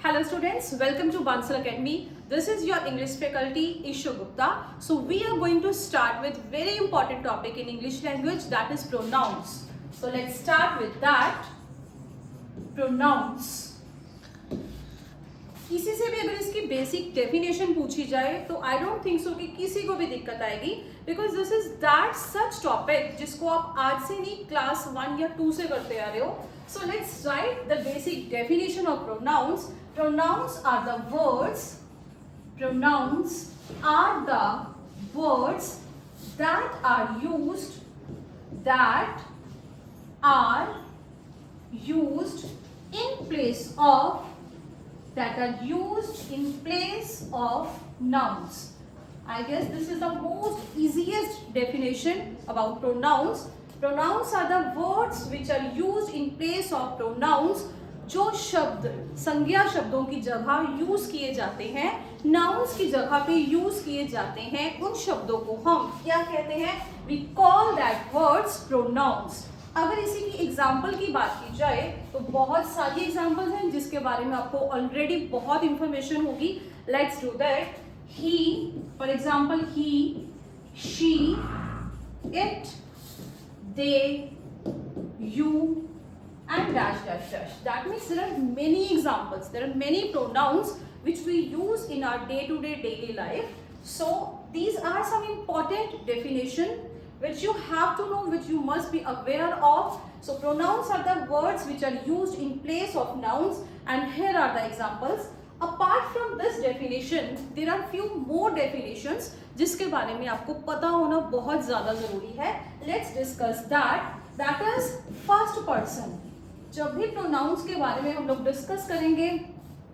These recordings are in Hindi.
Hello students, welcome to Bansal Academy. This is your English faculty Ishu Gupta. So we are going to start with very important topic in English language, that is pronouns. So let's start with that. Pronouns. किसी से भी अगर इसकी बेसिक डेफिनेशन पूछी जाए तो आई डोंट थिंक सो कि किसी को भी दिक्कत आएगी, because this is that such topic जिसको आप आज से नहीं क्लास 1 या 2 से करते आ रहे हो. सो let's right the basic definition of pronouns. Pronouns are the words. Pronouns are the words that are used. That are used in place of. That are used in place of nouns. I guess this is the most easiest definition about pronouns. Pronouns are the words which are used in place of pronouns. जो शब्द संज्ञा शब्दों की जगह यूज किए जाते हैं, नाउन्स की जगह पे यूज किए जाते हैं, उन शब्दों को हम क्या कहते हैं? We call that words pronouns. अगर इसी की एग्जाम्पल की बात की जाए तो बहुत सारी एग्जाम्पल्स हैं जिसके बारे में आपको ऑलरेडी बहुत इंफॉर्मेशन होगी. Let's do that. He, for example he, she, it, they, you, and dash dash dash. That means there are many examples, there are many pronouns which we use in our day-to-day daily life. So these are some important definition which you have to know, which you must be aware of. So pronouns are the words which are used in place of nouns, and here are the examples. Apart from this definition, there are few more definitions जिसके बारे में आपको पता होना बहुत ज़्यादा ज़रूरी है. Let's discuss that. That is first person. जब भी प्रोनाउंस के बारे में हम लोग डिस्कस करेंगे,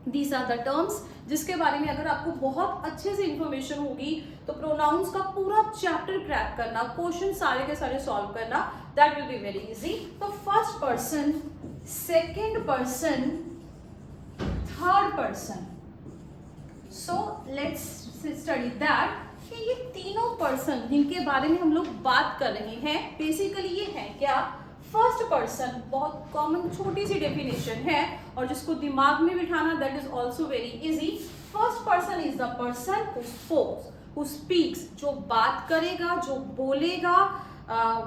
दीज आर द टर्म्स जिसके बारे में अगर आपको बहुत अच्छे से इंफॉर्मेशन होगी तो प्रोनाउंस का पूरा चैप्टर क्रैक करना, क्वेश्चन सारे के सारे सॉल्व करना, that will be very easy. तो first person, second person, third person. So let's study that कि ये तीनों पर्सन जिनके बारे में हम लोग बात कर रहे हैं, बेसिकली ये है क्या? फर्स्ट पर्सन बहुत कॉमन छोटी सी डेफिनेशन है और जिसको दिमाग में बिठाना that is also very easy. First person is the person who spokes, who speaks, जो बात करेगा, जो बोलेगा,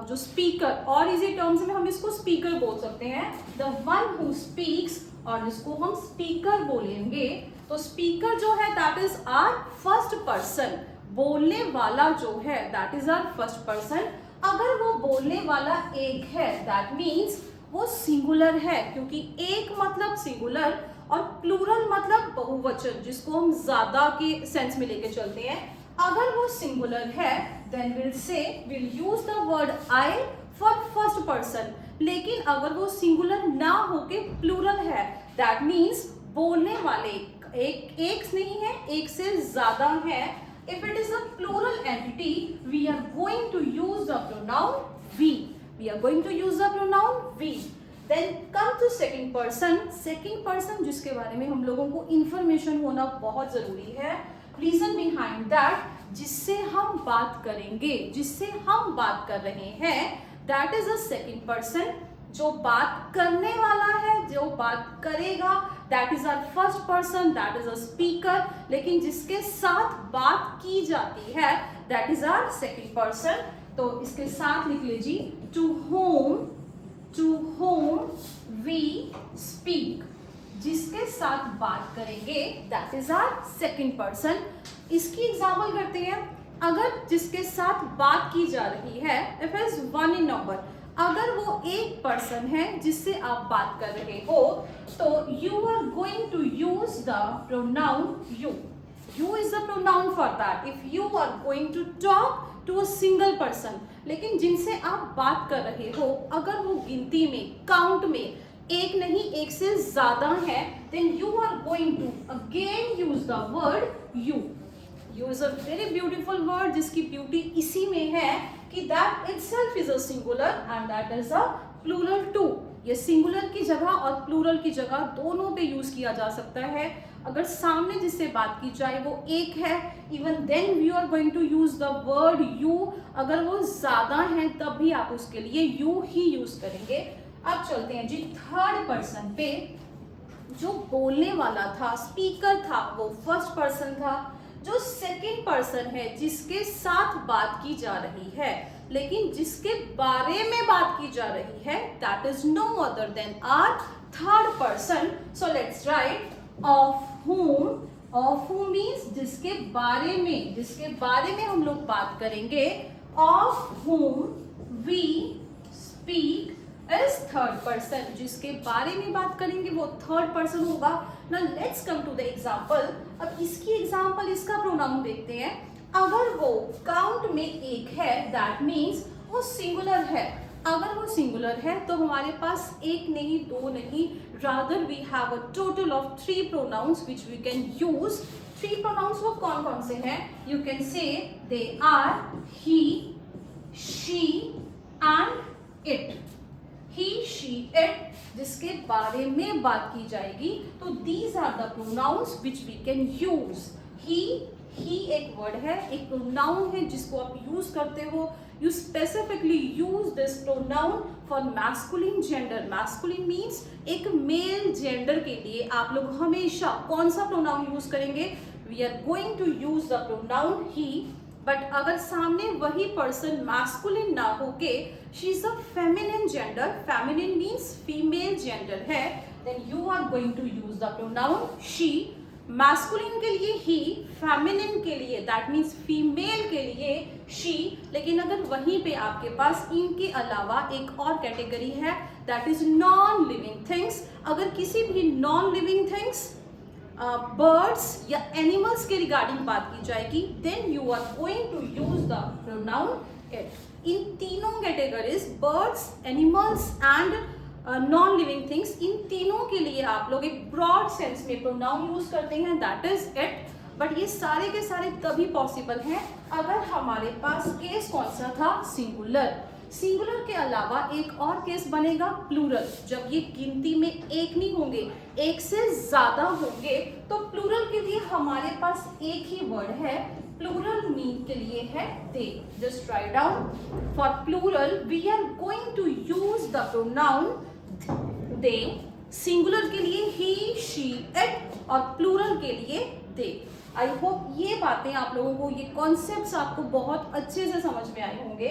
जो स्पीकर, और इजी टर्म्स में हम इसको स्पीकर बोल सकते हैं. द वन हु स्पीक्स, और जिसको हम स्पीकर बोलेंगे. तो स्पीकर जो है that is our first person. बोलने वाला जो है that is our first person. अगर वो बोलने वाला एक है दैट मीन्स वो सिंगुलर है, क्योंकि एक मतलब सिंगुलर और प्लूरल मतलब बहुवचन, जिसको हम ज्यादा के सेंस में लेके चलते हैं. अगर वो सिंगुलर है then will use the word I for first person. लेकिन अगर वो सिंगुलर ना होके प्लूरल है दैट मीन्स बोलने वाले एक नहीं है, एक से ज्यादा है. If it is a plural entity, we are going to use the pronoun we. We are going to use the pronoun we. Then come to second person. Second person जिसके बारे में हम लोगों को information होना बहुत जरूरी है. Reason behind that, जिससे हम बात करेंगे, जिससे हम बात कर रहे हैं, that is a second person. जो बात करने वाला है, जो बात करेगा, that is our first person, that is a speaker. लेकिन जिसके साथ बात की जाती है that is our second person. तो इसके साथ लिख लीजिए टू होम वी स्पीक. जिसके साथ बात करेंगे that is our second person. इसकी एग्जाम्पल करते हैं. अगर जिसके साथ बात की जा रही है, if is one in number, अगर वो एक पर्सन है जिससे आप बात कर रहे हो, तो you are going to use the pronoun you. You is the pronoun for that. If you are going to talk to a single person, लेकिन जिनसे आप बात कर रहे हो अगर वो गिनती में, काउंट में एक नहीं एक से ज्यादा है, then you are going to again use the word you. You is a very beautiful word जिसकी ब्यूटी इसी में है कि that itself is a singular and that is a plural too. ये सिंगुलर की जगह और प्लूरल की जगह दोनों पे यूज किया जा सकता है. अगर सामने जिससे बात की जाए वो एक है, even then we are going to use the word you. अगर वो ज्यादा है तब भी आप उसके लिए यू ही यूज करेंगे. अब चलते हैं जी थर्ड पर्सन पे. जो बोलने वाला था, स्पीकर था, वो फर्स्ट पर्सन था। जो सेकंड पर्सन है जिसके साथ बात की जा रही है, लेकिन जिसके बारे में बात की जा रही है, that is no other than our third person. So let's write of whom। Of whom means जिसके बारे में हम लोग बात करेंगे। Of whom we speak is third person, जिसके बारे में बात करेंगे वो थर्ड पर्सन होगा। Now let's come to the example. अब इसकी एग्जांपल, इसका प्रोनाउन देखते हैं। अगर वो काउंट में एक है, दैट मीन्स वो सिंगुलर है। अगर वो सिंगुलर है तो हमारे पास एक नहीं, दो नहीं, rather we have a total of 3 pronouns which we can use. 3 pronouns वो कौन कौन से हैं? You can say they are he, she and it. He, she, it, जिसके बारे में बात की जाएगी, तो these are the pronouns which we can use. He एक वर्ड है, एक प्रोनाउन है जिसको आप यूज करते हो। You specifically use this pronoun for masculine gender. Masculine means एक मेल जेंडर के लिए आप लोग हमेशा कौन सा प्रोनाउन यूज करेंगे? We are going to use the pronoun he. But अगर सामने वही पर्सन मैस्कुलिन ना होके she is a feminine gender, feminine means female gender है, then you are going to use the pronoun she. Masculine के लिए ही, फेमिनिन के लिए दैट मीन्स फीमेल के लिए शी। लेकिन अगर वहीं पे आपके पास इनके अलावा एक और कैटेगरी है, that is non living things. अगर किसी भी नॉन लिविंग थिंग्स, बर्ड्स या एनिमल्स के रिगार्डिंग बात की जाएगी, then you are going to use the pronoun it. इन तीनों categories, birds, animals and non living things, इन तीनों के लिए आप लोग एक ब्रॉड सेंस में प्रोनाउन यूज करते हैं, दैट इज इट। बट ये सारे के सारे तभी पॉसिबल हैं अगर हमारे पास केस कौन सा था? सिंगुलर। सिंगुलर के अलावा एक और केस बनेगा प्लूरल। जब ये गिनती में एक नहीं होंगे, एक से ज्यादा होंगे, तो प्लूरल के लिए हमारे पास एक ही वर्ड है। प्लूरल मीन के लिए है they. Just right down. For plural we are going to use the pronoun they. Singular के लिए ही, शी, इट, और प्लूरल के लिए दे। आई होप ये बातें आप लोगों को, ये कॉन्सेप्ट्स आपको बहुत अच्छे से समझ में आए होंगे।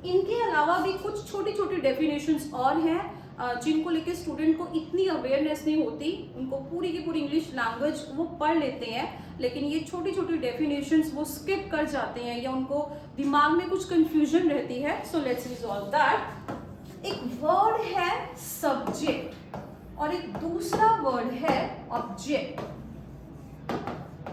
इनके अलावा भी कुछ छोटी छोटी डेफिनेशंस और हैं जिनको लेके स्टूडेंट को इतनी अवेयरनेस नहीं होती। उनको पूरी की पूरी इंग्लिश लैंग्वेज वो पढ़ लेते हैं, लेकिन ये छोटी छोटी डेफिनेशंस वो स्किप कर जाते हैं या उनको दिमाग में कुछ कंफ्यूजन रहती है। So let's resolve that. एक वर्ड है सब्जेक्ट और एक दूसरा वर्ड है object.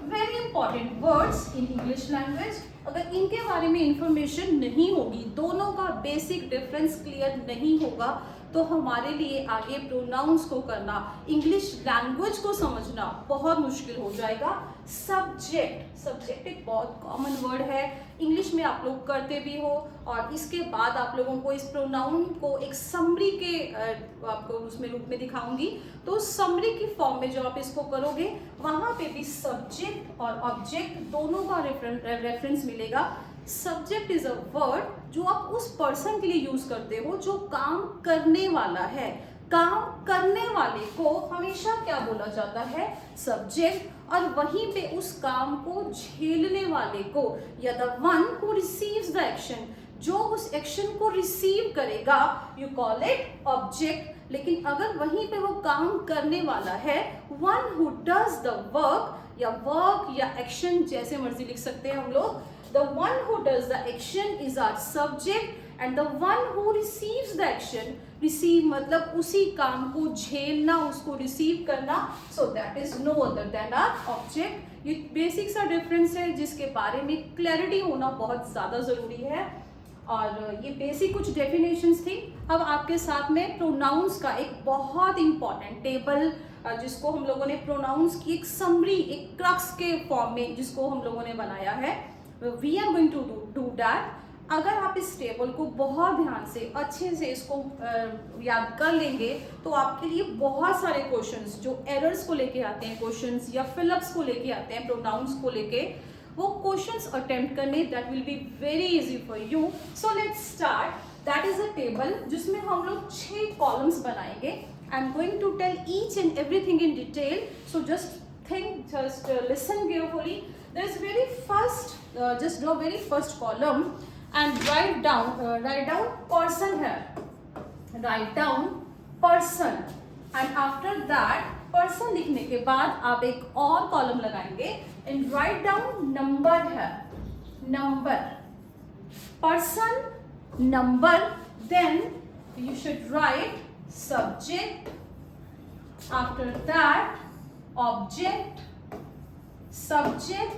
Very important words in English language. अगर इनके बारे में इंफॉर्मेशन नहीं होगी, दोनों का बेसिक डिफरेंस क्लियर नहीं होगा, तो हमारे लिए आगे प्रोनाउंस को करना, इंग्लिश लैंग्वेज को समझना बहुत मुश्किल हो जाएगा। सब्जेक्ट एक बहुत कॉमन वर्ड है, इंग्लिश में आप लोग करते भी हो, और इसके बाद आप लोगों को इस प्रोनाउन को एक समरी के आपको उसमें रूप में दिखाऊंगी। तो समरी की फॉर्म में जब आप इसको करोगे, वहां पे भी सब्जेक्ट और ऑब्जेक्ट दोनों का रेफरेंस मिलेगा। सब्जेक्ट इज अ वर्ड जो आप उस पर्सन के लिए यूज करते हो जो काम करने वाला है। काम करने वाले को हमेशा क्या बोला जाता है? सब्जेक्ट। और वहीं पे उस काम को झेलने वाले को, या the one who receives the action, जो उस एक्शन को रिसीव करेगा, यू कॉल इट ऑब्जेक्ट। लेकिन अगर वहीं पे वो काम करने वाला है, one who does the work, या वर्क या एक्शन जैसे मर्जी लिख सकते हैं हम लोग, the one who does the action is our subject, and the one who receives the action, receive मतलब उसी काम को झेलना, उसको रिसीव करना, so that is no other than our object। ये बेसिक सा डिफरेंस है जिसके बारे में क्लैरिटी होना बहुत ज़्यादा ज़रूरी है। और ये बेसिक कुछ डेफिनेशंस थी। अब आपके साथ में प्रोनाउंस का एक बहुत इंपॉर्टेंट टेबल, जिसको हम लोगों ने प्रोनाउंस की एक समरी, एक क्रक्स के फॉर्म में जिसको हम लोगों ने बनाया है, we are going to do that। अगर आप इस टेबल को बहुत ध्यान से अच्छे से इसको याद कर लेंगे, तो आपके लिए बहुत सारे क्वेश्चंस जो एरर्स को लेके आते हैं, क्वेश्चंस या फिलअप्स को लेके आते हैं, प्रोनाउंस को लेके, वो क्वेश्चंस अटेम्प्ट करने that will be very easy for you. So let's start. That is a table जिसमें हम लोग 6 कॉलम्स बनाएंगे, I'm going to tell each and everything in detail, so just think, just listen carefully. There's very first, just draw very first column and write down person here. Write down person, and after that person लिखने के बाद आप एक और कॉलम लगाएंगे and write down number है, number, person, number. Then you should write subject, after that object, subject,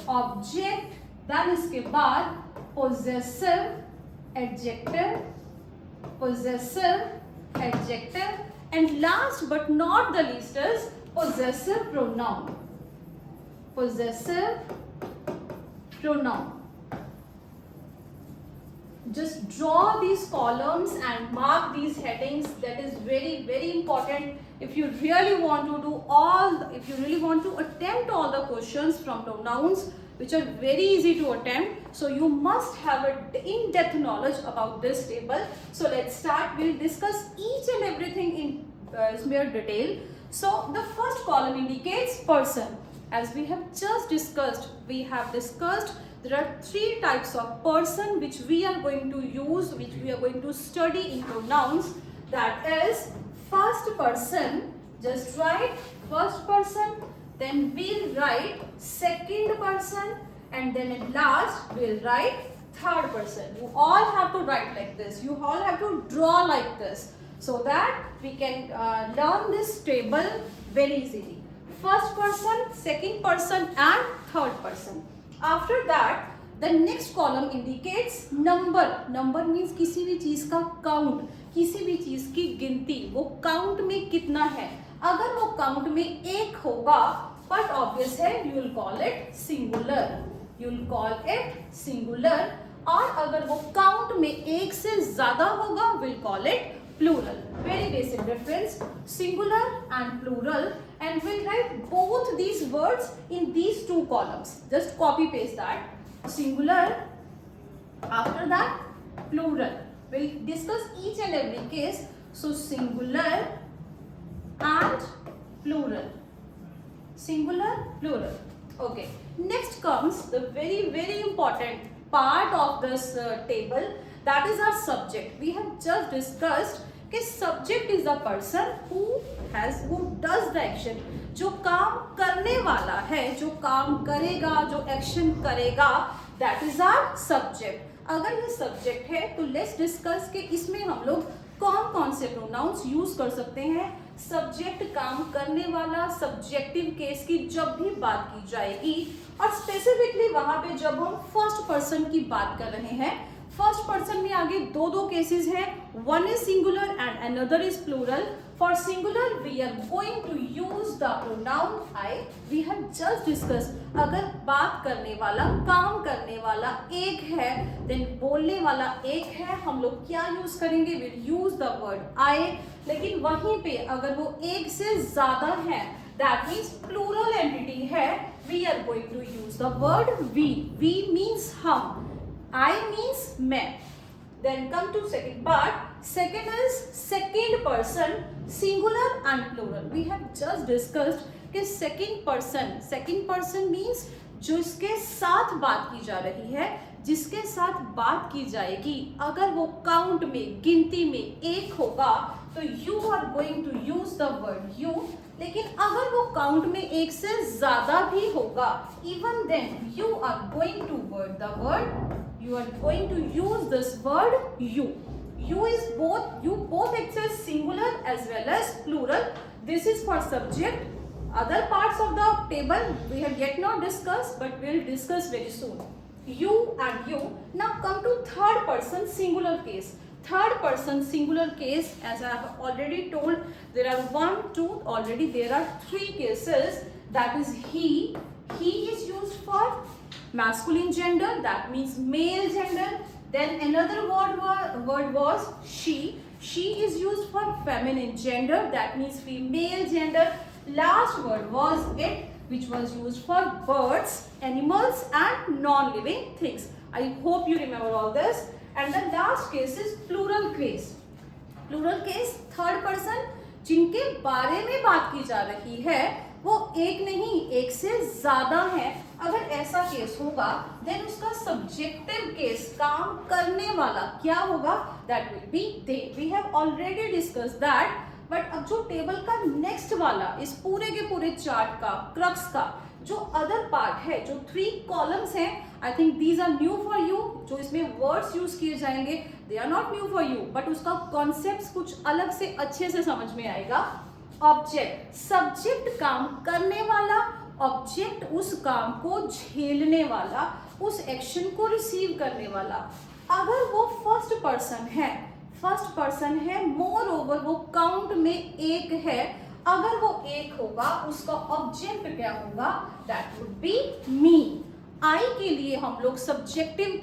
object, then इसके बाद possessive, adjective, possessive, adjective, and last but not the least is possessive pronoun. Possessive pronoun. Just draw these columns and mark these headings. That is very, very important. If you really want to do if you really want to attempt all the questions from pronouns, which are very easy to attempt, so you must have an in-depth knowledge about this table. So let's start. We'll discuss each and everything in mere detail. So the first column indicates person. As we have just discussed, there are three types of person which we are going to use, which we are going to study in pronouns. That is first person. Just write first person, then we'll write second person, and then at last we'll write third person. You all have to write like this. You all have to draw like this, so that we can learn this table very easily. First person, second person, and third person. After that, the next column indicates number. Number means किसी भी चीज का count, किसी भी चीज की गिनती, वो count में कितना है. अगर वो count में एक होगा, but obvious है, you will call it singular. You will call it singular. और अगर वो count में एक से ज्यादा होगा, we'll call it plural. Very basic difference, singular and plural. And we'll write both these words in these two columns. Just copy paste that. Singular, after that plural. We'll discuss each and every case. So singular and plural. Singular, plural. Okay. Next comes the very, very important part of this table. That is our subject. We have just discussed कि subject is the person who does the action. जो काम करने वाला है, जो काम करेगा, जो action करेगा, that is our subject. अगर ये subject है तो let's discuss कि इसमें हम लोग कौन कौन से pronouns use कर सकते हैं. Subject काम करने वाला subjective case की जब भी बात की जाएगी, और specifically वहाँ पे जब हम first person की बात कर रहे हैं, फर्स्ट पर्सन में आगे दो केसेस हैं. One is singular and another is plural. For singular we are going to use the pronoun I. We have just discuss, अगर बात करने वाला, काम करने वाला एक है, देन बोलने वाला एक है, हम लोग क्या यूज करेंगे? Will use the word I. लेकिन वहीं पे अगर वो एक से ज्यादा है, दैट मीन्स प्लूरल एंटिटी है, we are going to use the word we. We means हम, I means मैं. Then come to second part. Second is second person, singular and plural. We have just discussed कि second person means जिसके साथ बात की जा रही है, जिसके साथ बात की जाएगी, अगर वो काउंट में, गिनती में एक होगा, तो you are going to use the word you. लेकिन अगर वो काउंट में एक से ज्यादा भी होगा, even then you are going to use this word you. You both acts as singular as well as plural. This is for subject. Other parts of the table we have yet not discussed, but we will discuss very soon. You and you. Now come to third person singular case. Third person singular case, as I have already told, there are 1, 2, already there are 3 cases. That is he. He is used for masculine gender, that means male gender. Then another word was she. She is used for feminine gender, that means female gender. Last word was it, which was used for birds, animals and non-living things. I hope you remember all this. And the last case is plural case. Plural case, third person, जिनके बारे में बात की जा रही है वो एक नहीं, एक से ज्यादा है। अगर ऐसा केस होगा देन उसका सब्जेक्टिव केस, काम करने वाला क्या होगा, that will be they. We have already discuss that. But अब जो टेबल का नेक्स्ट वाला, इस पूरे के पूरे चार्ट का क्रक्स का जो अदर पार्ट है, जो 3 कॉलम्स हैं, I think these are new for you. जो इसमें वर्ड्स यूज किए जाएंगे they are not new for you, but उसका कॉन्सेप्ट कुछ अलग से अच्छे से समझ में आएगा। ऑब्जेक्ट, सब्जेक्ट काम करने वाला, ऑब्जेक्ट उस काम को झेलने वाला, उस एक्शन को रिसीव करने वाला। अगर वो फर्स्ट पर्सन है, फर्स्ट पर्सन है, मोर ओवर वो काउंट में एक है, अगर वो एक होगा उसका ऑब्जेक्ट क्या होगा, दैट वुड बी मी। आई के लिए हम लोग सब्जेक्टिव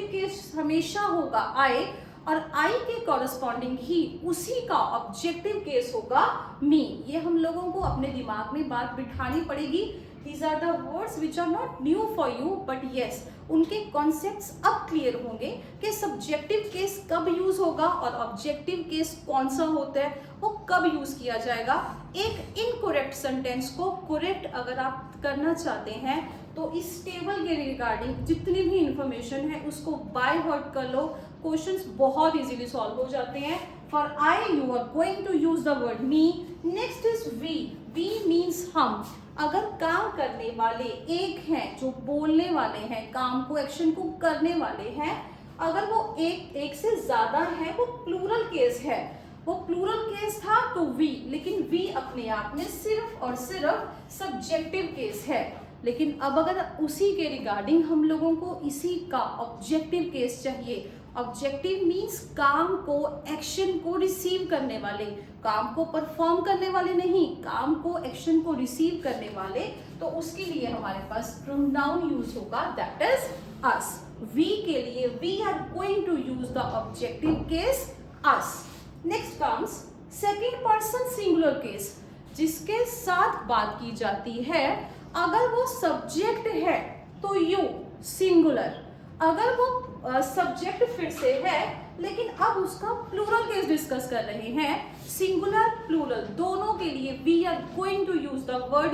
केस हमेशा होगा आई, और आई के कॉरेस्पॉन्डिंग ही उसी का ऑब्जेक्टिव केस होगा मी। ये हम लोगों को अपने दिमाग में बात बिठानी पड़ेगी। These are the words which are not new for you, but yes, उनके कॉन्सेप्ट्स अब क्लियर होंगे कि सब्जेक्टिव केस कब यूज होगा और ऑब्जेक्टिव केस कौन सा होता है, वो कब यूज किया जाएगा। एक इनकरेक्ट सेंटेंस को करेक्ट अगर आप करना चाहते हैं तो इस टेबल के रिगार्डिंग जितनी भी इंफॉर्मेशन है उसको बाय हार्ट कर लो, क्वेश्चंस बहुत इजीली सॉल्व हो जाते हैं। For I you are going to use the word me. Next is we. We means हम। अगर काम करने वाले एक हैं, जो बोलने वाले हैं, काम को, एक्शन को करने वाले हैं, अगर वो एक से ज्यादा है, वो प्लूरल केस है। वो प्लूरल केस था तो वी, लेकिन वी अपने आप में सिर्फ और सिर्फ सब्जेक्टिव केस है। लेकिन अब अगर उसी के रिगार्डिंग हम लोगों को इसी का ऑब्जेक्टिव केस चाहिए। ऑब्जेक्टिव मीन्स काम को, एक्शन को रिसीव करने वाले, काम को परफॉर्म करने वाले नहीं, काम को, एक्शन को रिसीव करने वाले। तो उसके लिए हमारे पास प्रोनाउन यूज होगा, दैट इज अस। वी के लिए we are going to use the objective case us. Next comes second person singular case, जिसके साथ बात की जाती है। अगर वो सब्जेक्ट है तो यू सिंगुलर, अगर वो सब्जेक्ट फिर से है लेकिन अब उसका प्लूरल केस डिस्कस कर रहे हैं, सिंगुलर प्लूरल दोनों के लिए we are going to use the word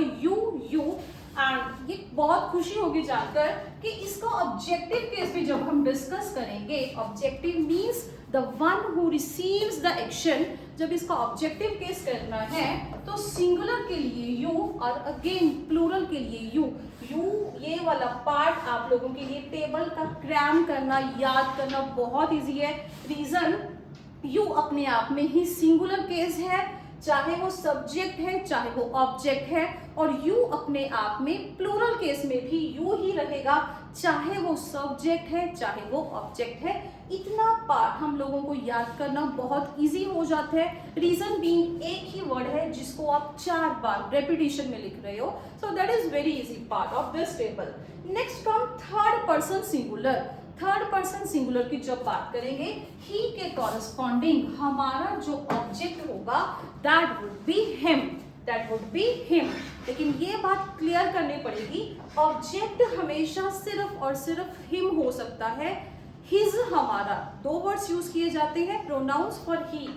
you. And ये बहुत खुशी होगी जानकर कि इसका ऑब्जेक्टिव केस भी जब हम डिस्कस करेंगे, objective means the one who receives the action, जब इसका ऑब्जेक्टिव केस करना है तो सिंगुलर के लिए यू और अगेन प्लूरल के लिए यू। ये वाला पार्ट आप लोगों के लिए टेबल का क्रैम करना, याद करना बहुत इजी है। रीजन, यू अपने आप में ही सिंगुलर केस है, चाहे वो सब्जेक्ट है चाहे वो ऑब्जेक्ट है, और यू अपने आप में प्लूरल केस में भी यू ही रहेगा, चाहे वो सब्जेक्ट है चाहे वो ऑब्जेक्ट है। इतना पार्ट हम लोगों को याद करना बहुत इजी हो जाता है। रीजन बीइंग एक ही वर्ड है जिसको आप 4 बार रेपिटेशन में लिख रहे हो, सो that is very easy part of this table. Next come third person singular. Third person singular की जब बात करेंगे, ही के कॉरेस्पॉन्डिंग हमारा जो ऑब्जेक्ट होगा that would be him, that would be him. लेकिन ये बात क्लियर करनी पड़ेगी, ऑब्जेक्ट हमेशा सिर्फ और सिर्फ हिम हो सकता है। हिज हमारा 2 वर्ड्स यूज किए जाते हैं, प्रोनाउंस फॉर ही।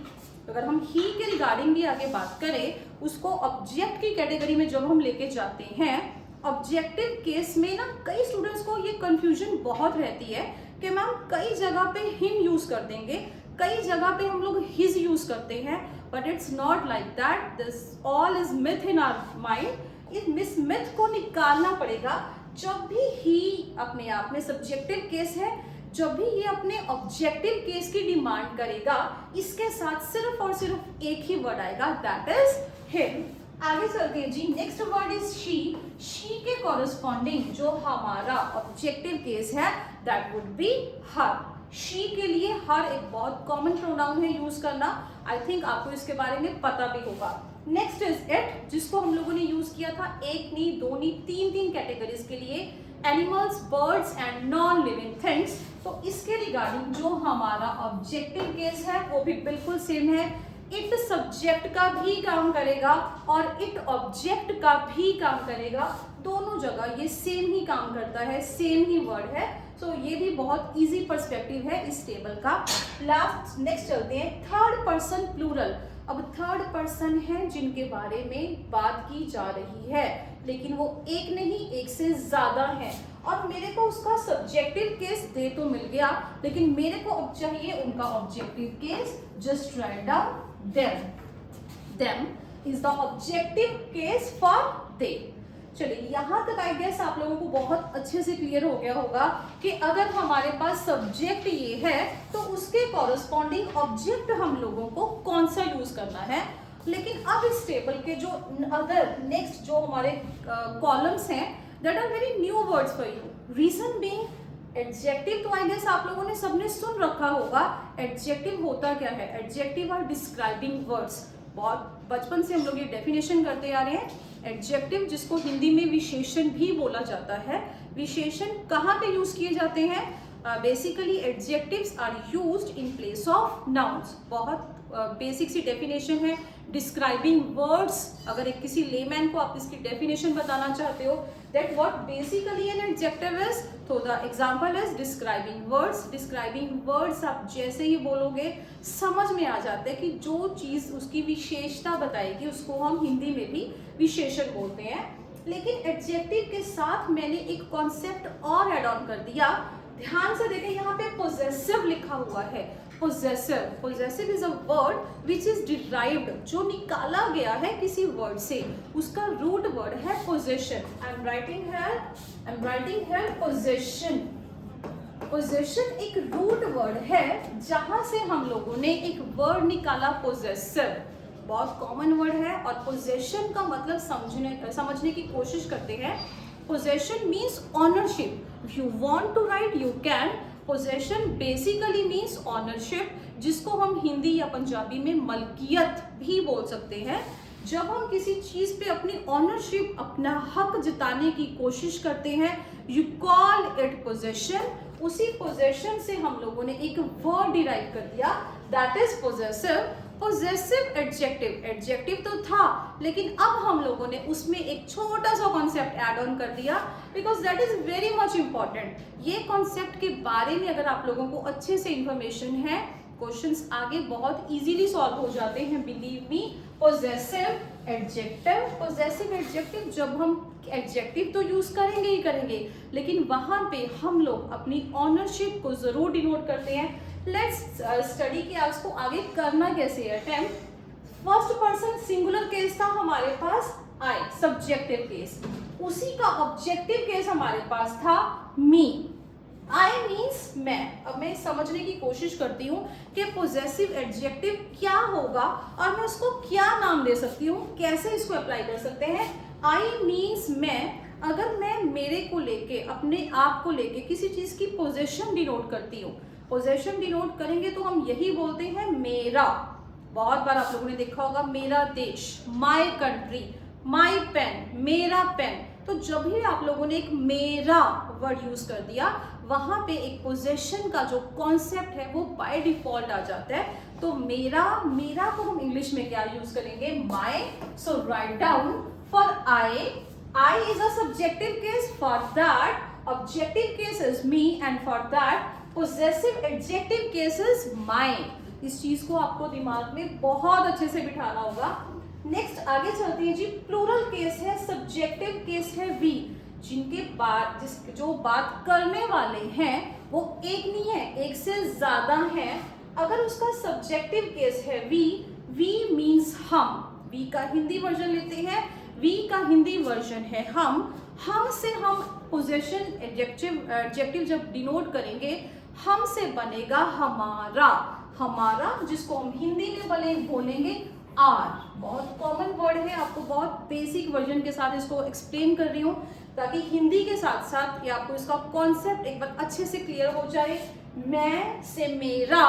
अगर हम ही के रिगार्डिंग भी आगे बात करें, उसको ऑब्जेक्ट की कैटेगरी में जब हम लेके जाते हैं, ऑब्जेक्टिव केस में ना कई स्टूडेंट्स को ये कंफ्यूजन बहुत रहती है कि मैम कई जगह पे हिम यूज कर देंगे, कई जगह पे हम लोग हिज यूज करते हैं, but it's not like that. This all is myth in our mind. इस मिथ को निकालना पड़ेगा। जब भी ही अपने आप में सब्जेक्टिव केस है, जब भी ये अपने ऑब्जेक्टिव केस की डिमांड करेगा, इसके साथ सिर्फ और सिर्फ एक ही वर्ड आएगा, दैट इज हिम। आगे चलते हैं जी। Next word is she. She के कॉरेस्पॉन्डिंग जो हमारा ऑब्जेक्टिव केस है that would be her. She के लिए हर एक बहुत कॉमन प्रोनाउन है यूज करना, आई थिंक आपको इसके बारे में पता भी होगा। नेक्स्ट इज इट, जिसको हम लोगों ने यूज किया था एक नहीं, 2 नहीं, 3 कैटेगरीज के लिए, animals, birds and non living things. तो इसके रिगार्डिंग जो हमारा ऑब्जेक्टिव केस है वो भी बिल्कुल सेम है। इट सब्जेक्ट का भी काम करेगा और इट ऑब्जेक्ट का भी काम करेगा, दोनों जगह ये सेम ही काम करता है, सेम ही वर्ड है। सो ये भी बहुत इजी पर्सपेक्टिव है इस टेबल का। लास्ट नेक्स्ट चलते हैं, थर्ड पर्सन प्लूरल। अब थर्ड पर्सन है जिनके बारे में बात की जा रही है, लेकिन वो एक नहीं एक से ज्यादा है, और मेरे को उसका सब्जेक्टिव केस दे तो मिल गया, लेकिन मेरे को अब चाहिए उनका objective case. Just right down them is the objective case for they. चलिए यहाँ तक आई गेस आप लोगों को बहुत अच्छे से क्लियर हो गया होगा कि अगर हमारे पास सब्जेक्ट ये है तो उसके कॉरस्पॉन्डिंग ऑब्जेक्ट हम लोगों को कौन सा यूज करना है। लेकिन अब इस टेबल के जो अदर नेक्स्ट जो हमारे कॉलम्स हैं that are very new words for you. Reason being adjective तो आई गेस आप लोगों ने सबने सुन रखा होगा। एडजेक्टिव होता क्या है? Adjective are describing words. बहुत बचपन से हम लोग ये डेफिनेशन करते आ रहे हैं। एडजेक्टिव जिसको हिंदी में विशेषण भी बोला जाता है। विशेषण कहाँ पे यूज किए जाते हैं? Basically adjectives are used in place of nouns. बहुत बेसिक सी डेफिनेशन है। डिस्क्राइबिंग वर्ड्स, अगर एक किसी लेमैन को आप इसकी डेफिनेशन बताना चाहते हो that what basically an adjective is, तो the example is describing words. Describing words आप जैसे ही बोलोगे समझ में आ जाता है कि जो चीज उसकी विशेषता बताएगी उसको हम हिंदी में भी विशेषण बोलते हैं। लेकिन एडजेक्टिव के साथ मैंने एक कॉन्सेप्ट और ऐड ऑन कर दिया। ध्यान से देखें, यहाँ पे पोजेसिव लिखा हुआ है। Possessive is a word which is derived, जो निकाला गया है किसी वर्ड से, उसका रूट वर्ड है possession. I am writing here possession. Possession एक रूट वर्ड है जहां से हम लोगों ने एक वर्ड निकाला पोजेसिव। बहुत कॉमन वर्ड है और पोजेशन का मतलब समझने की कोशिश करते हैं। Possession means ownership. If you want to write you can. Possession basically means ownership, जिसको हम हिंदी या पंजाबी में मलकियत भी बोल सकते हैं। जब हम किसी चीज पे अपनी ऑनरशिप, अपना हक जताने की कोशिश करते हैं, यू कॉल इट पोजेशन। उसी पोजेशन से हम लोगों ने एक वर्ड डिराइव कर दिया, that is possessive. Possessive adjective, adjective तो था लेकिन अब हम लोगों ने उसमें एक छोटा सा कॉन्सेप्ट ऐड ऑन कर दिया because that is very much important. ये कॉन्सेप्ट के बारे में अगर आप लोगों को अच्छे से इंफॉर्मेशन है, क्वेश्चंस आगे बहुत इजीली सॉल्व हो जाते हैं। Believe me, possessive adjective, possessive adjective जब हम एडजेक्टिव तो यूज करेंगे ही करेंगे, लेकिन वहां पे हम लोग अपनी ऑनरशिप को जरूर डिनोट करते हैं। लेट्स स्टडी कि आज को आगे करना कैसे है। Attempt first person singular case था हमारे पास, आई सब्जेक्टिव केस। उसी का ऑब्जेक्टिव केस हमारे पास था मी। आई मीन्स मैं। अब मैं समझने की कोशिश करती हूँ कि पोजेसिव एडजेक्टिव क्या होगा और मैं उसको क्या नाम दे सकती हूँ, कैसे इसको अप्लाई कर सकते हैं। आई मीन्स मैं। अगर मैं मेरे को लेके, अपने आप को लेके किसी चीज की पोजेशन डिनोट करती हूँ, पोजेशन डिनोट करेंगे तो हम यही बोलते हैं मेरा। बहुत बार आप लोगों ने देखा होगा मेरा देश, माय कंट्री, माय पेन, मेरा पेन। तो जब भी आप लोगों ने एक मेरा वर्ड यूज कर दिया, वहां पे एक पोजेशन का जो कॉन्सेप्ट है वो बाय डिफॉल्ट आ जाता है। तो मेरा, मेरा को हम इंग्लिश में क्या यूज करेंगे? My. So right down for I, I is a subjective case. For that, objective case is me, and for that, possessive adjective case is mine. इस चीज को आपको दिमाग में बहुत अच्छे से बिठाना होगा। नेक्स्ट आगे चलते हैं जी। प्लूरल केस है, सब्जेक्टिव केस है वी। जिनके बात जो बात करने वाले हैं वो एक नहीं है, एक से ज्यादा है। अगर उसका सब्जेक्टिव केस है वी, वी मीन्स हम। वी का हिंदी वर्जन लेते हैं। वी का हिंदी वर्जन है हम। हम से हम पोजेशन एडजेक्टिव जब डिनोट करेंगे, हम से बनेगा हमारा। हमारा जिसको हम हिंदी में बोलेंगे आर। बहुत कॉमन वर्ड है, आपको बहुत बेसिक वर्जन के साथ इसको एक्सप्लेन कर रही हूँ ताकि हिंदी के साथ साथ ये आपको इसका कॉन्सेप्ट एक बार अच्छे से क्लियर हो जाए। मैं से मेरा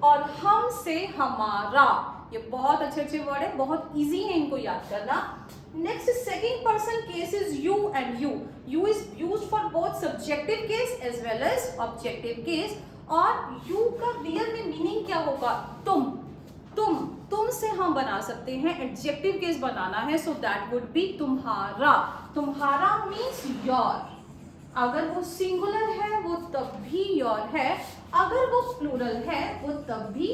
और हम से हमारा, ये बहुत अच्छे अच्छे वर्ड है, बहुत इजी है इनको याद करना। Next second person case is you and you. You is used for both subjective case as well as objective case. और you का real में meaning क्या होगा? तुम से हम बना सकते हैं adjective case बनाना है, so that would be तुम्हारा। तुम्हारा means your। अगर वो सिंगुलर है वो तब भी योर है, अगर वो प्लूरल है वो तब भी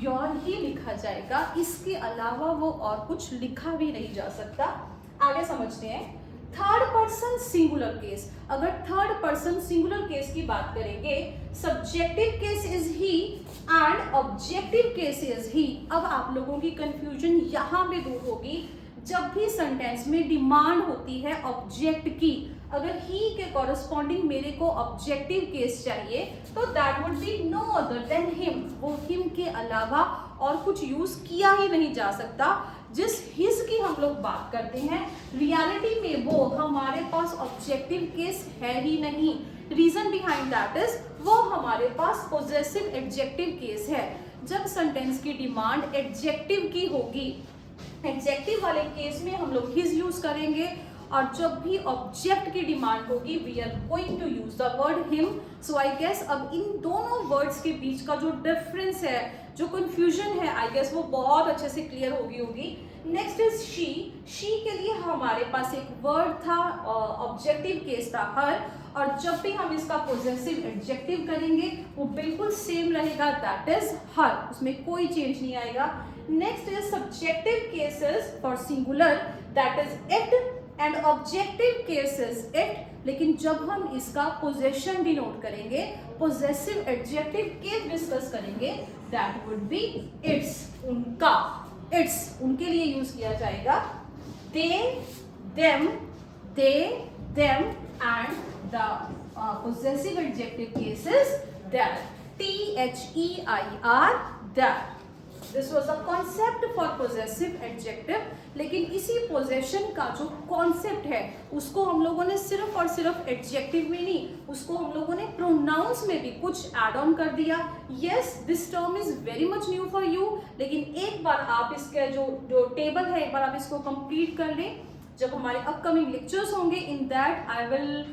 योर ही लिखा जाएगा, इसके अलावा वो और कुछ लिखा भी नहीं जा सकता। आगे समझते हैं। थर्ड पर्सन सिंगुलर केस, अगर थर्ड पर्सन सिंगुलर केस की बात करेंगे, subjective case is he and objective case is he. अब आप लोगों की कंफ्यूजन यहाँ पे दूर होगी। जब भी सेंटेंस में डिमांड होती है ऑब्जेक्ट की, अगर ही के कॉरेस्पॉन्डिंग मेरे को ऑब्जेक्टिव केस चाहिए तो that would be no other than him. वो हिम के अलावा और कुछ यूज किया ही नहीं जा सकता। जिस हिज की हम लोग बात करते हैं, रियलिटी में वो हमारे पास ऑब्जेक्टिव केस है ही नहीं। रीजन बिहाइंड दैट इज वो हमारे पास पोजेसिव एडजेक्टिव केस है। जब सेंटेंस की डिमांड एडजेक्टिव की होगी, एडजेक्टिव वाले केस में हम लोग हिज यूज करेंगे, और जब भी ऑब्जेक्ट की डिमांड होगी we are going to use the word him. So I guess अब इन दोनों वर्ड्स के बीच का जो डिफरेंस है, जो कंफ्यूजन है, आई गेस वो बहुत अच्छे से क्लियर होगी। Next is she. शी के लिए हमारे पास एक वर्ड था, ऑब्जेक्टिव केस था हर, और जब भी हम इसका पोजेसिव एडजेक्टिव करेंगे वो बिल्कुल सेम रहेगा, दैट इज हर, उसमें कोई चेंज नहीं आएगा। Next is subjective cases for singular, that is it, and objective cases it. लेकिन जब हम इसका पोजेशन डिनोट करेंगे, पोजेसिव एडजेक्टिव केस डिस्कस करेंगे, दैट वुड बी इट्स, उनका, इट्स उनके लिए यूज किया जाएगा। They, them, them, and the possessive adjective cases their, THEIR, their. This was a concept for possessive adjective. लेकिन इसी पोजेशन का जो कॉन्सेप्ट है उसको हम लोगों ने सिर्फ और सिर्फ एडजेक्टिव में नहीं, उसको हम लोगों ने प्रोनाउंस में भी कुछ एड ऑन कर दिया। Yes, this term is very much new for you, लेकिन एक बार आप इसके जो टेबल है एक बार आप इसको कंप्लीट कर लें। जब हमारे अपकमिंग लेक्चर्स होंगे, in that I will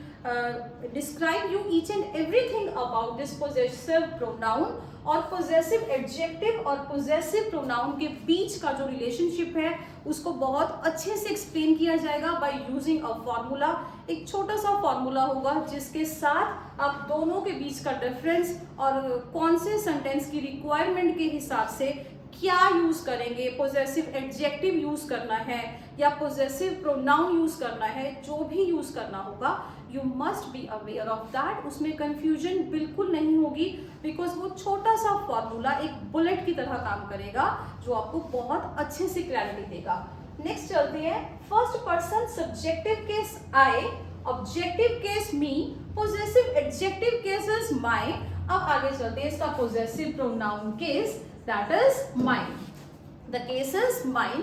describe you each and everything about this possessive pronoun, और पोजेसिव एडजेक्टिव और पोजेसिव प्रोनाउन के बीच का जो रिलेशनशिप है उसको बहुत अच्छे से एक्सप्लेन किया जाएगा बाय यूजिंग अ फॉर्मूला। एक छोटा सा फॉर्मूला होगा जिसके साथ आप दोनों के बीच का डिफरेंस और कौन से सेंटेंस की रिक्वायरमेंट के हिसाब से क्या यूज करेंगे, पोजेसिव एडजेक्टिव यूज करना है या पोजेसिव प्रोनाउन यूज करना है, जो भी यूज करना होगा, you must be aware of that. उसमें कंफ्यूजन बिल्कुल नहीं होगी, बिकॉज वो छोटा सा फॉर्मूला एक बुलेट की तरह काम करेगा जो आपको बहुत अच्छे से क्लैरिटी देगा। नेक्स्ट चलते हैं। First person subjective case I, objective case me, possessive adjective case is my. अब आगे चलते हैं इसका possessive pronoun case, that is mine. The case is mine.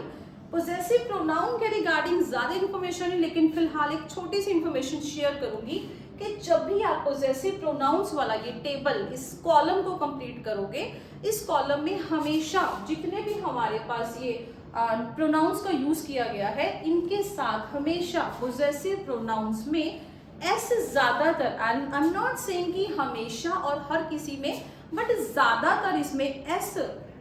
Possessive pronoun के रिगार्डिंग ज्यादा इंफॉर्मेशन है, लेकिन फिलहाल एक छोटी सी इंफॉर्मेशन शेयर करूंगी कि जब भी आप पोजेसिव प्रोनाउंस वाला ये टेबल, इस कॉलम को कंप्लीट करोगे, इस कॉलम में हमेशा जितने भी हमारे पास ये प्रोनाउंस का यूज किया गया है, इनके साथ हमेशा पोजेसिव प्रोनाउंस में एस ज्यादातर, आई एम नॉट सेइंग कि हमेशा और हर किसी में, बट ज्यादातर इसमें एस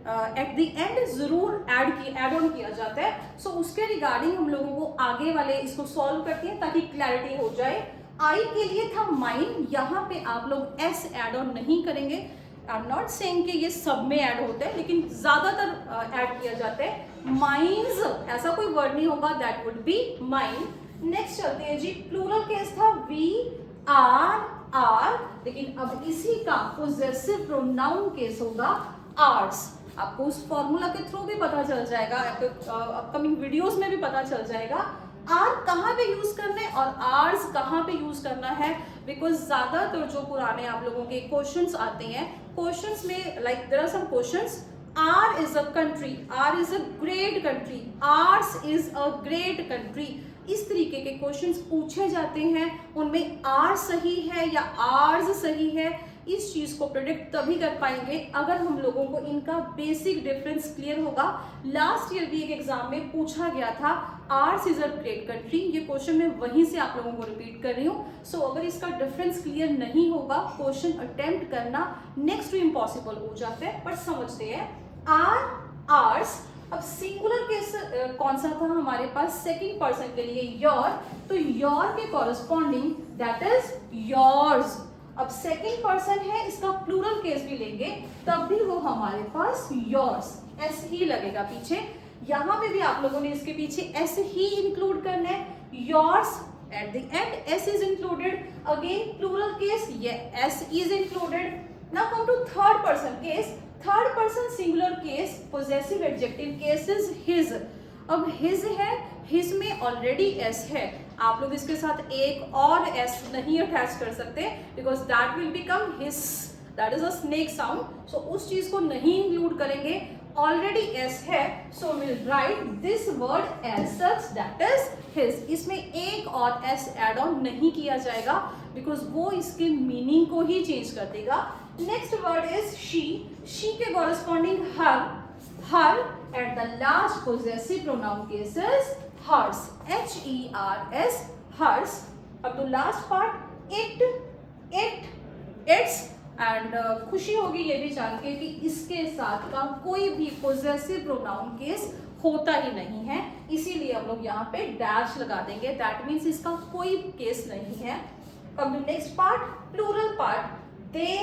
एट द एंड जरूर ऐड ऑन किया जाता है। सो उसके रिगार्डिंग हम लोगों को आगे वाले इसको सॉल्व करते हैं ताकि क्लैरिटी हो जाए। आई के लिए था माइन, यहाँ पे आप लोग एस ऐड ऑन नहीं करेंगे। आई एम नॉट सेइंग कि ये सब में ऐड होता है, लेकिन ज्यादातर ऐड किया जाता है। माइंस ऐसा कोई वर्ड नहीं होगा, that would be mine. Next चलते हैं जी। प्लूरल केस था वी आर, लेकिन अब इसी का पोजेसिव प्रोनाउन केस होगा आर्स। आपको उस फॉर्मूला के थ्रू भी पता चल जाएगा, अपकमिंग वीडियोस में भी पता चल जाएगा आर कहाँ पे यूज करना है और आर्स कहाँ पे यूज करना है। बिकॉज ज्यादातर जो पुराने आप लोगों के क्वेश्चंस आते हैं, क्वेश्चंस में like there are some questions, our is a country, our is a great country, ours is a great country, इस तरीके के क्वेश्चंस पूछे जाते हैं। उनमें आर सही है या आर्स सही है, इस चीज को प्रेडिक्ट तभी कर पाएंगे अगर हम लोगों को इनका बेसिक डिफरेंस क्लियर होगा। लास्ट ईयर भी एक एग्जाम में पूछा गया था ours is a great country, ये क्वेश्चन मैं वहीं से आप लोगों को रिपीट कर रही हूँ। सो अगर इसका डिफरेंस क्लियर नहीं होगा, क्वेश्चन अटेम्प्ट करना नेक्स्ट टू इम्पॉसिबल हो जाता है। बट समझते हैं आर्स। अब सिंगुलर केस कौन सा था हमारे पास, सेकंड पर्सन के लिए योर, तो योर के कॉरेस्पॉन्डिंग दैट इज योर्स। अब सेकंड पर्सन है, इसका प्लूरल केस भी लेंगे तब भी वो हमारे पास योर्स, एस ही लगेगा पीछे। यहाँ पे भी आप लोगों ने इसके पीछे एस ही इंक्लूड करना है, yours at the end s is included, again plural case ये s is included. Now come to third person case, third person singular case, possessive adjective case is his. अब his है, his में ऑलरेडी s है, आप लोग इसके साथ एक और s नहीं अटैच कर सकते because that will become his, that is a snake sound, so उस चीज को नहीं इंक्लूड करेंगे, ऑलरेडी s है, so we'll write this word as such, that is his. इसमें एक और s एड ऑन नहीं किया जाएगा बिकॉज वो इसके मीनिंग को ही चेंज कर देगा. नेक्स्ट वर्ड इज शी के corresponding her at the last possessive pronoun cases hers, HERS, hers. अब the last part its and खुशी होगी ये भी जान के कि इसके साथ का कोई भी पोजेसिव प्रोनाउन केस होता ही नहीं है, इसीलिए हम लोग यहाँ पे डैश लगा देंगे, दैट मीन्स इसका कोई केस नहीं है. अब next part plural part, they,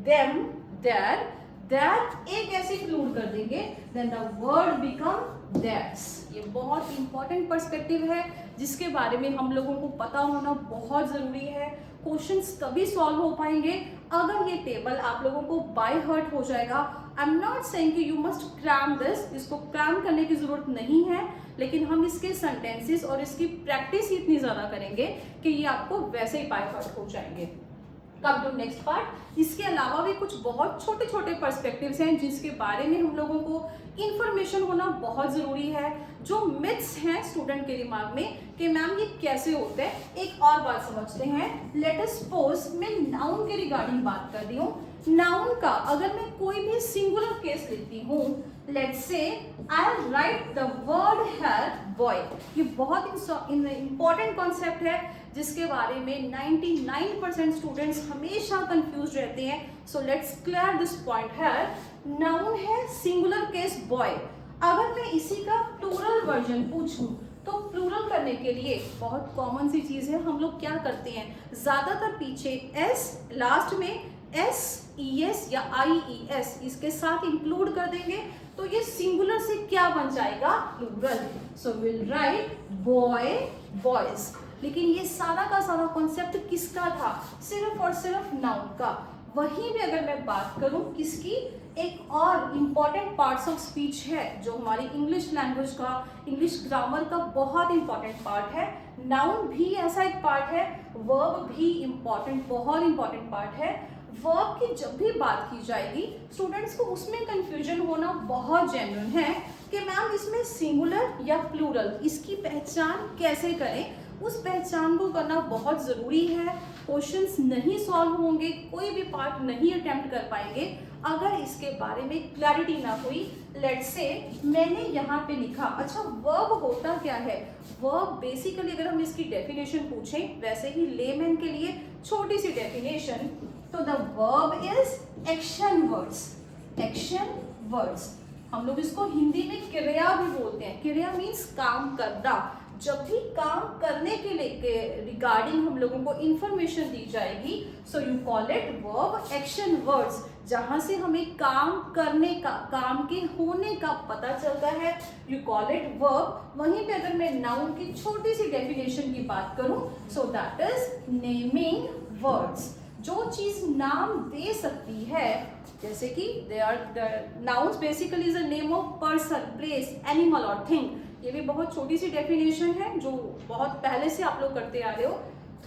them, their, that एक ऐसे इंक्लूड कर देंगे, then the word become that's. ये बहुत इंपॉर्टेंट पर्सपेक्टिव है जिसके बारे में हम लोगों को पता होना बहुत जरूरी है. क्वेश्चंस तभी सॉल्व हो पाएंगे अगर ये टेबल आप लोगों को बाय हार्ट हो जाएगा. आई एम नॉट सेइंग कि यू मस्ट क्रैम दिस, इसको क्रैम करने की जरूरत नहीं है, लेकिन हम इसके सेंटेंसेस और इसकी प्रैक्टिस इतनी ज्यादा करेंगे कि ये आपको वैसे ही बाय हार्ट हो जाएंगे. कम टू नेक्स्ट पार्ट, इसके अलावा भी कुछ बहुत छोटे छोटे पर्सपेक्टिव्स हैं जिसके बारे में हम लोगों को इंफॉर्मेशन होना बहुत जरूरी है. जो मिथ्स हैं स्टूडेंट के दिमाग में कि मैम ये कैसे होते हैं, एक और बात समझते हैं. लेट अस सपोज मैं नाउन के रिगार्डिंग बात कर रही हूँ. नाउन का अगर मैं कोई भी सिंगुलर केस लेती हूँ, let's say I right the word hair boy. ये बहुत इंपॉर्टेंट कॉन्सेप्ट है जिसके बारे में 99% स्टूडेंट्स हमेशा कंफ्यूज रहते हैं. So let's clear this point here. Noun है सिंगुलर केस बॉय, अगर मैं इसी का प्लूरल वर्जन पूछूं तो प्लूरल करने के लिए बहुत कॉमन सी चीज है, हम लोग क्या करते हैं ज्यादातर पीछे एस, लास्ट में SES या IES इसके साथ इंक्लूड कर देंगे तो ये सिंगुलर से क्या बन जाएगा, plural. So will write boy, boys. लेकिन ये सारा का सारा कॉन्सेप्ट किसका था, सिर्फ और सिर्फ नाउन का. वहीं भी अगर मैं बात करूं किसकी, एक और इम्पॉर्टेंट पार्ट्स ऑफ स्पीच है जो हमारी इंग्लिश लैंग्वेज का, इंग्लिश ग्रामर का बहुत इंपॉर्टेंट पार्ट है. नाउन भी ऐसा एक पार्ट है, वर्ब भी इम्पॉर्टेंट, बहुत इंपॉर्टेंट पार्ट है. वर्ब की जब भी बात की जाएगी स्टूडेंट्स को उसमें कंफ्यूजन होना बहुत जेन्युइन है कि मैम इसमें सिंगुलर या प्लूरल, इसकी पहचान कैसे करें. उस पहचान को करना बहुत ज़रूरी है. क्वेश्चंस नहीं सॉल्व होंगे, कोई भी पार्ट नहीं अटेम्प्ट कर पाएंगे अगर इसके बारे में क्लैरिटी ना हुई. लेट्स से मैंने यहाँ पे लिखा, अच्छा वर्ब होता क्या है. वर्ब बेसिकली अगर हम इसकी डेफिनेशन पूछें, वैसे ही लेमैन के लिए छोटी सी डेफिनेशन, तो the verb is action words. Action words हम लोग इसको हिंदी में क्रिया भी बोलते हैं. क्रिया मीन्स काम करना. जब भी काम करने के लिए रिगार्डिंग हम लोगों को इंफॉर्मेशन दी जाएगी, so you call it verb action words. जहां से हमें काम करने का, काम के होने का पता चलता है, यू कॉल इट वर्ब. वहीं पे अगर मैं नाउन की छोटी सी डेफिनेशन की बात करूं, so that is naming words. जो चीज नाम दे सकती है, जैसे कि they are nouns basically is a name of person, place, animal और थिंग. ये भी बहुत छोटी सी डेफिनेशन है जो बहुत पहले से आप लोग करते आ रहे हो.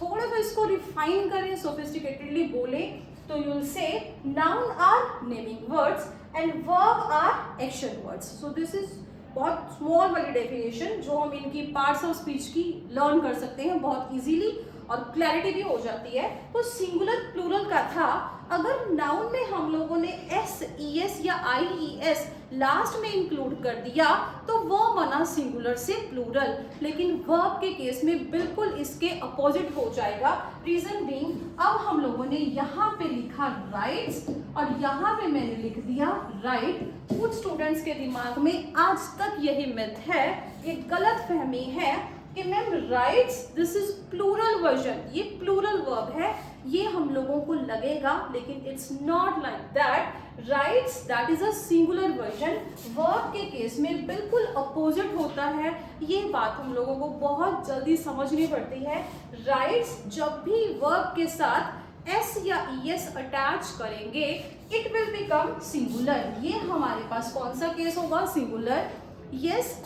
थोड़ा सा इसको रिफाइन करें, सोफिस्टिकेटेडली बोले तो you will say noun are naming words and verb are action words. So this is बहुत स्मॉल वाली डेफिनेशन जो हम इनकी पार्ट्स ऑफ स्पीच की लर्न कर सकते हैं बहुत इजीली और क्लैरिटी भी हो जाती है. तो सिंगुलर प्लूरल का था, अगर नाउन में हम लोगों ने SES या IES लास्ट में इंक्लूड कर दिया तो वो बना सिंगुलर से प्लूरल. लेकिन वर्ब के केस में बिल्कुल इसके अपोजिट हो जाएगा. रीजन बीइंग, अब हम लोगों ने यहाँ पे लिखा राइट्स और यहाँ पे मैंने लिख दिया राइट. कुछ स्टूडेंट्स के दिमाग में आज तक यही मिथ है, ये गलत फहमी है कि ma'am writes this is plural version, ये प्लूरल वर्ब है, ये हम लोगों को लगेगा, लेकिन it's not like that. Writes that is a singular version, verb के केस में बिल्कुल अपोजिट होता है। ये बात हम लोगों को बहुत जल्दी समझनी पड़ती है। राइट्स जब भी वर्ब के साथ एस या ईएस अटैच करेंगे इट विल बिकम सिंगुलर। ये हमारे पास कौन सा केस होगा? सिंगुलर। यस,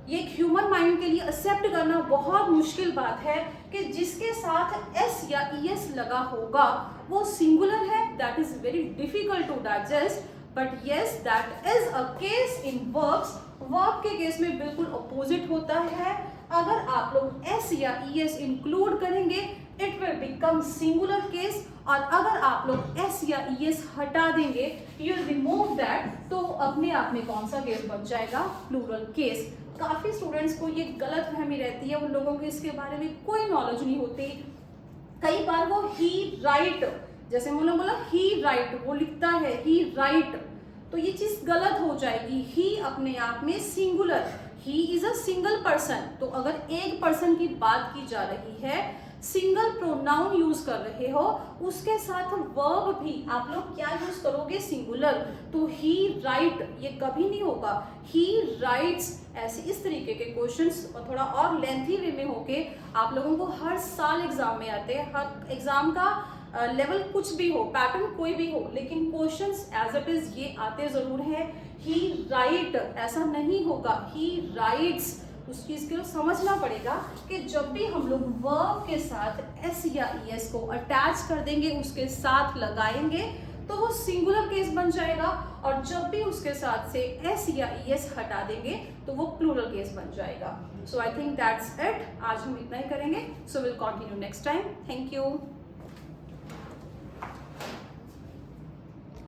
ये ह्यूमन माइंड के लिए एक्सेप्ट करना बहुत मुश्किल बात है कि जिसके साथ एस या ईएस लगा होगा वो सिंगुलर है। That is very difficult to digest, but yes that is a case in verbs. Verb के केस में बिल्कुल अपोजिट होता है। अगर आप लोग एस या ईएस इंक्लूड करेंगे it will become singular case, और अगर आप लोग एस या ईएस हटा देंगे, यू विल रिमूव दैट, तो अपने आप में कौन सा केस बन जाएगा? Plural case. काफी स्टूडेंट्स को ये गलत फहमी रहती है, उन लोगों को इसके बारे में कोई नॉलेज नहीं होती। कई बार वो ही राइट, जैसे उन्होंने बोला ही राइट, वो लिखता है ही राइट, तो ये चीज गलत हो जाएगी। ही अपने आप में singular, he is a single person. तो अगर एक पर्सन की बात की जा रही है, सिंगल प्रोनाउन यूज कर रहे हो, उसके साथ वर्ब भी आप लोग क्या यूज करोगे? सिंगुलर। तो ही राइट ये कभी नहीं होगा, ही राइट्स। ऐसे इस तरीके के क्वेश्चंस और थोड़ा और लेंथी वे में होके आप लोगों को हर साल एग्जाम में आते हैं। हर एग्जाम का लेवल कुछ भी हो, पैटर्न कोई भी हो, लेकिन क्वेश्चंस एज इट इज ये आते जरूर हैं। ही राइट ऐसा नहीं होगा, ही राइट्स। उस चीज को समझना पड़ेगा कि जब भी हम लोग वर्ब के साथ एस या ईएस को अटैच कर देंगे, उसके साथ लगाएंगे, तो वो सिंगुलर केस बन जाएगा, और जब भी उसके साथ से एस या ईएस हटा देंगे तो वो प्लूरल केस बन जाएगा। सो आई थिंक दैट्स इट। आज हम इतना ही करेंगे। So will continue next time. Thank you.